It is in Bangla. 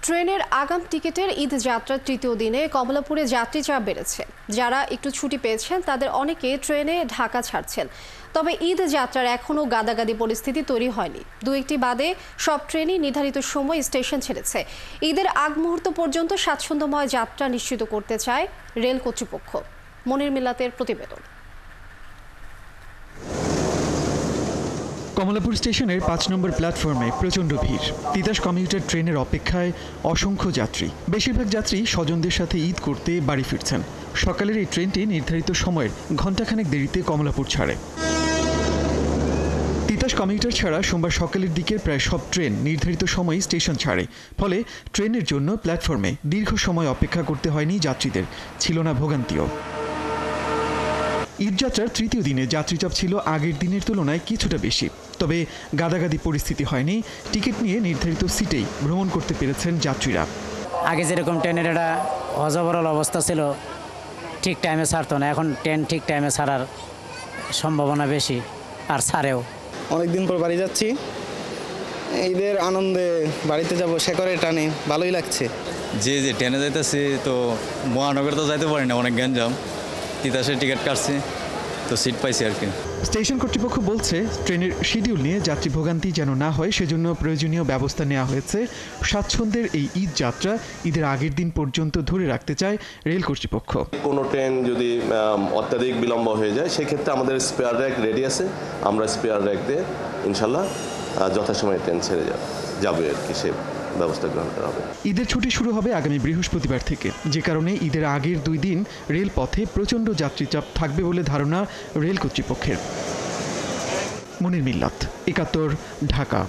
ট্রেনের আগাম টিকিটের ঈদ যাত্রার তৃতীয় দিনে কমলাপুরে যাত্রী চাপ বেড়েছে। যারা একটু ছুটি পেয়েছেন তাদের অনেকে ট্রেনে ঢাকা ছাড়ছেন। তবে ঈদ যাত্রার এখনও গাদাগাদি পরিস্থিতি তৈরি হয়নি। দু একটি বাদে সব ট্রেনই নির্ধারিত সময় স্টেশন ছেড়েছে। ঈদের আগ মুহূর্ত পর্যন্ত স্বাচ্ছন্দ্যময় যাত্রা নিশ্চিত করতে চায় রেল কর্তৃপক্ষ। মনির মিল্লাতের প্রতিবেদন। কমলাপুর স্টেশনের ৫ নম্বর প্ল্যাটফর্মে প্রচণ্ড ভিড়। তিতাস কমিউটার ট্রেনের অপেক্ষায় অসংখ্য যাত্রী। বেশিরভাগ যাত্রী স্বজনদের সাথে ঈদ করতে বাড়ি ফিরছেন। সকালের এই ট্রেনটি নির্ধারিত সময়ের ঘণ্টাখানেক দেরিতে কমলাপুর ছাড়ে। তিতাস কমিউটার ছাড়া সোমবার সকালের দিকে প্রায় সব ট্রেন নির্ধারিত সময়ে স্টেশন ছাড়ে। ফলে ট্রেনের জন্য প্ল্যাটফর্মে দীর্ঘ সময় অপেক্ষা করতে হয়নি যাত্রীদের, ছিল না ভোগান্তিও। ঈদযাত্রার তৃতীয় দিনে যাত্রীচাপ ছিল আগের দিনের তুলনায় কিছুটা বেশি। তবে গাদাগাদি পরিস্থিতি হয়নি। টিকিট নিয়ে নির্ধারিত সিটেই ভ্রমণ করতে পেরেছেন যাত্রীরা। আগে যেরকম ট্রেনের একটা অজবরল অবস্থা ছিল, ঠিক টাইমে ছাড়তো না। এখন ট্রেন ঠিক টাইমে ছাড়ার সম্ভাবনা বেশি, আর ছাড়েও। অনেকদিন পর বাড়ি যাচ্ছি, ঈদের আনন্দে বাড়িতে যাব, শেকরে টানে, ভালোই লাগছে। যে ট্রেনে যাইতেছি তো মহানগরে তো যাইতে পারি না, অনেক গ্যাঞ্জাম। তিতাসের টিকিট কাটছি তো সিট পাইছি আর কি। স্টেশন কর্তৃপক্ষ বলছে ট্রেনের শিডিউল নিয়ে যাত্রী ভোগান্তি যেন না হয় সেজন্য প্রয়োজনীয় ব্যবস্থা নেওয়া হয়েছে। স্বাচ্ছন্দ্যের এই ঈদ যাত্রা ঈদের আগের দিন পর্যন্ত ধরে রাখতে চায় রেল কর্তৃপক্ষ। কোনো ট্রেন যদি অত্যাধিক বিলম্ব হয়ে যায় সেক্ষেত্রে আমাদের স্পেয়ার র্যাক রেডি আছে। আমরা স্পেয়ার র্যাক দিয়ে ইনশাল্লাহ যথাসময়ে ট্রেন ছেড়ে যাবে আর কি, সে ব্যবস্থা গ্রহণ করা হবে। ঈদের ছুটি শুরু হবে আগামী বৃহস্পতিবার থেকে, যে কারণে ঈদের আগের 2 দিন রেলপথে প্রচণ্ড যাত্রীচাপ থাকবে বলে ধারণা রেল কর্তৃপক্ষের। মনির মিল্লাত, ৭১, ঢাকা।